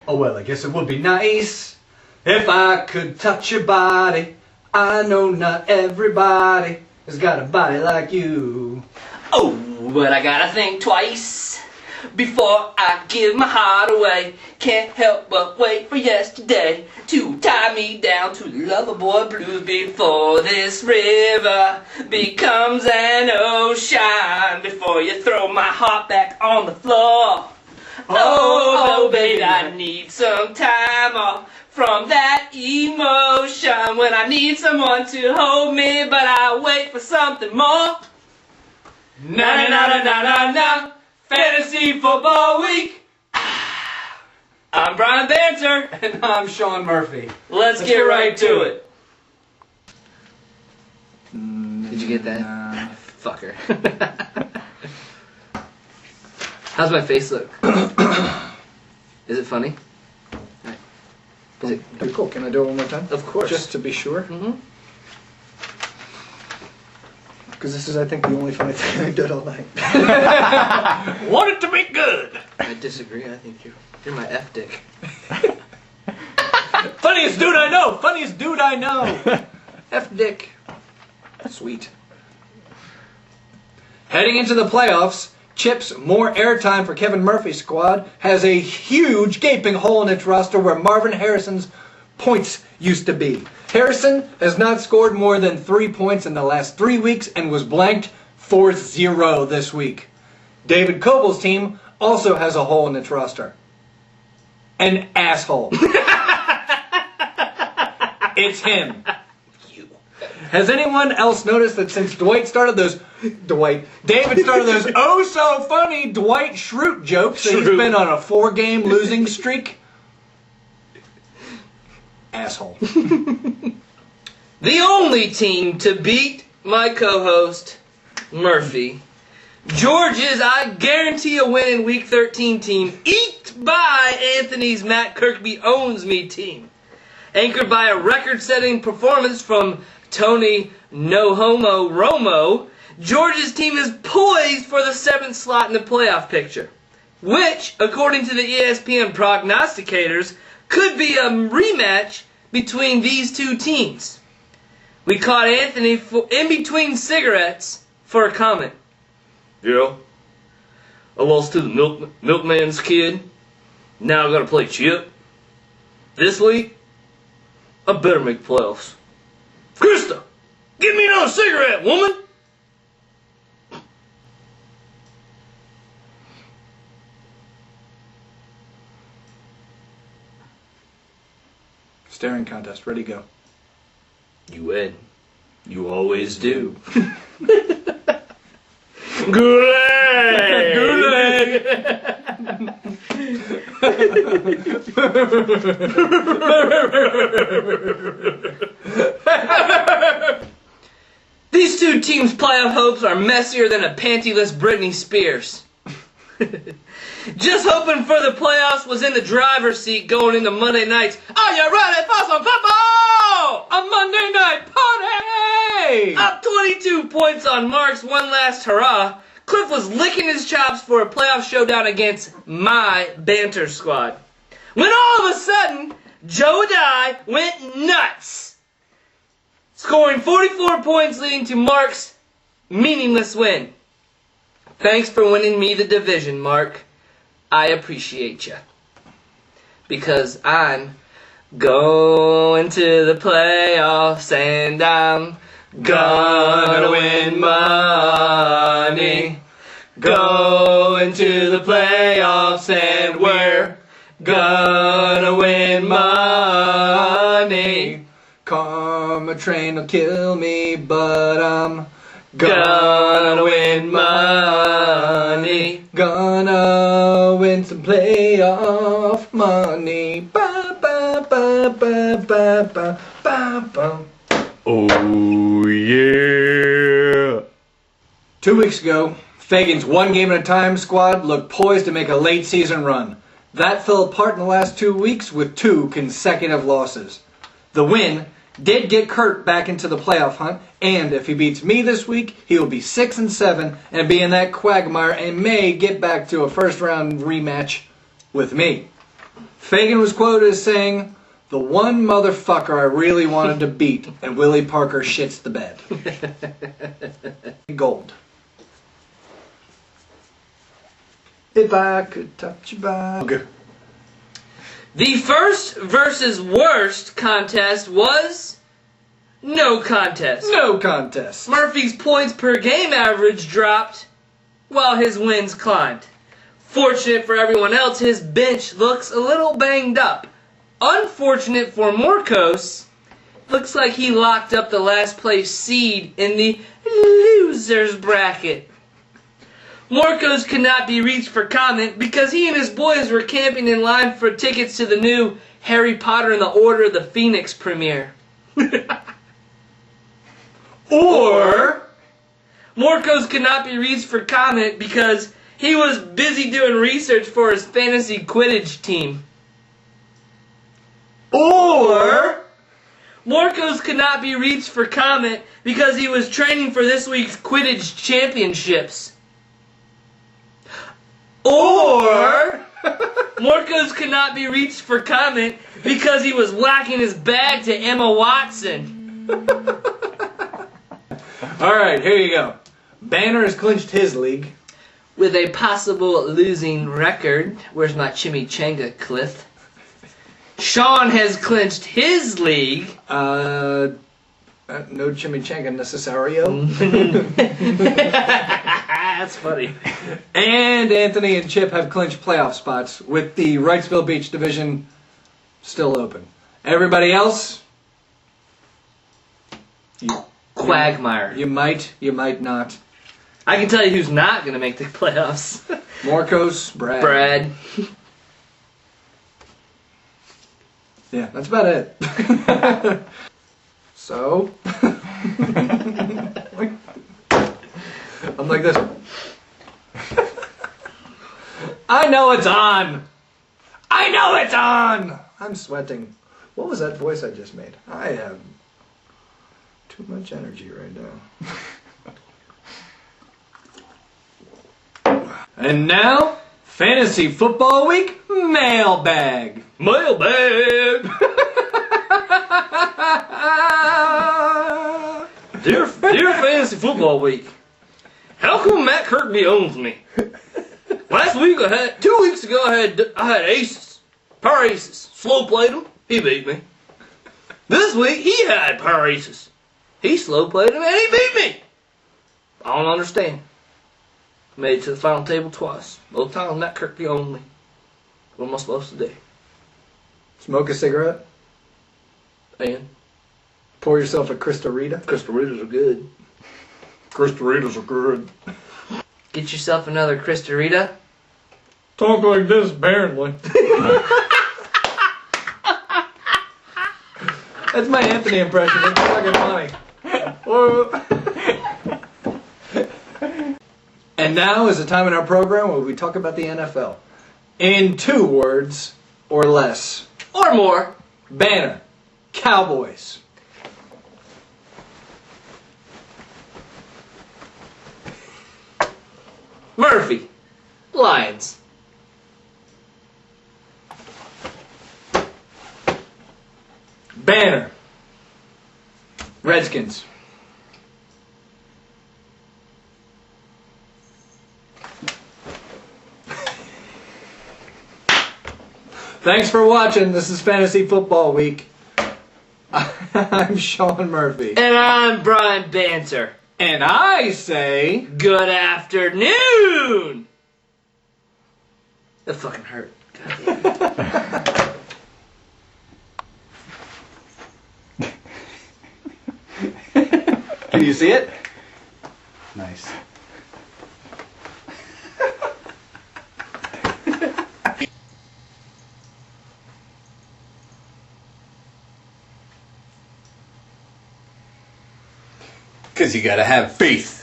Oh well, I guess it would be nice if I could touch your body. I know not everybody has got a body like you. Oh, but I gotta think twice before I give my heart away. Can't help but wait for yesterday to tie me down to Loverboy Blues before this river becomes an ocean. Before you throw my heart back on the floor. Oh, baby, I need some time off from that emotion. When I need someone to hold me, but I wait for something more. Na na na na na na. Fantasy Football Week. I'm Brian Banter. And I'm Sean Murphy. Let's get right to it. Did you get that? Fucker. How's my face look? Is it funny? Is it Pretty cool. Can I do it one more time? Of course. Just to be sure. Mm-hmm. Because this is, I think, the only funny thing I did all night. Want it to be good. I disagree. I think you're my F dick. Funniest dude I know. Funniest dude I know. F dick. Sweet. Heading into the playoffs, Chip's more airtime for Kevin Murphy's squad has a huge gaping hole in its roster where Marvin Harrison's points used to be. Harrison has not scored more than 3 points in the last 3 weeks and was blanked 4-0 this week. David Coble's team also has a hole in its roster. An asshole. It's him. Has anyone else noticed that since David started those oh so funny Dwight Schrute jokes that he's been on a 4-game losing streak? Asshole. The only team to beat my co-host, Murphy. George's I guarantee a win in Week 13 team, eked by Anthony's Matt Kirkby owns me team. Anchored by a record-setting performance from Tony No Homo Romo, George's team is poised for the 7th slot in the playoff picture, which, according to the ESPN prognosticators, could be a rematch between these two teams. We caught Anthony in between cigarettes for a comment. Yeah, I lost to the milkman's kid. Now I gotta play Chip. This week, I better make playoffs. Krista, give me another cigarette, woman! Staring contest. Ready, go. You win. You always do. Good. These two teams' playoff hopes are messier than a pantyless Britney Spears. Just hoping for the playoffs was in the driver's seat going into Monday nights. Are you ready for some football? A Monday night party! Up 22 points on Mark's one last hurrah, Cliff was licking his chops for a playoff showdown against my banter squad. When all of a sudden, Joe and I went nuts, scoring 44 points leading to Mark's meaningless win. Thanks for winning me the division, Mark. I appreciate you. Because I'm going to the playoffs and I'm gonna win money. Going to the playoffs and we're gonna win money. Karma train will kill me, but I'm Gonna win money. Gonna win some playoff money. Ba, ba, ba, ba, ba, ba, ba, ba. Oh yeah. 2 weeks ago, Fagan's one game at a time squad looked poised to make a late season run. That fell apart in the last 2 weeks with 2 consecutive losses. The win did get Kurt back into the playoff hunt, and if he beats me this week, he will be 6-7 and be in that quagmire and may get back to a first round rematch with me. Fagan was quoted as saying, "The one motherfucker I really wanted to beat," and Willie Parker shits the bed. Gold. If I could touch your body. Okay. The first versus worst contest was no contest. No contest. Murphy's points per game average dropped while his wins climbed. Fortunate for everyone else, his bench looks a little banged up. Unfortunate for Morcos, looks like he locked up the last place seed in the losers bracket. Morcos could not be reached for comment because he and his boys were camping in line for tickets to the new Harry Potter and the Order of the Phoenix premiere. Or Morcos could not be reached for comment because he was busy doing research for his fantasy Quidditch team. Or Morcos could not be reached for comment because he was training for this week's Quidditch championships. Or Morcos could not be reached for comment because he was whacking his bag to Emma Watson. Alright, here you go. Banner has clinched his league. With a possible losing record. Where's my chimichanga, Cliff? Sean has clinched his league. No chimichanga necesario. That's funny. And Anthony and Chip have clinched playoff spots with the Wrightsville Beach division still open. Everybody else, Quagmire. you might not. I can tell you who's not going to make the playoffs. Morcos, Brad. Brad. Yeah, that's about it. So, I'm like this. I know it's on. I know it's on. I'm sweating. What was that voice I just made? I have too much energy right now. And now, Fantasy Football Week Mailbag. Mailbag. Dear Fantasy Football Week, how come Matt Kirkby owns me? Last week 2 weeks ago I had aces, power aces. Slow played him, he beat me. This week he had power aces. He slow played him and he beat me. I don't understand. Made it to the final table twice. Both times Matt Kirkby owned me. What am I supposed to do? Smoke a cigarette. And Pour yourself a Cristorita. Cristoritas are good. Cristoritas are good. Get yourself another Cristorita. Talk like this, apparently. That's my Anthony impression. It's fucking funny. And now is the time in our program where we talk about the NFL. In 2 words or less. Or more. Banner. Cowboys. Murphy. Lions. Banner. Redskins. Thanks for watching. This is Fantasy Football Week. I'm Sean Murphy. And I'm Brian Banter. And I say... Good afternoon! That fucking hurt. Can you see it? Nice. Because you gotta have faith.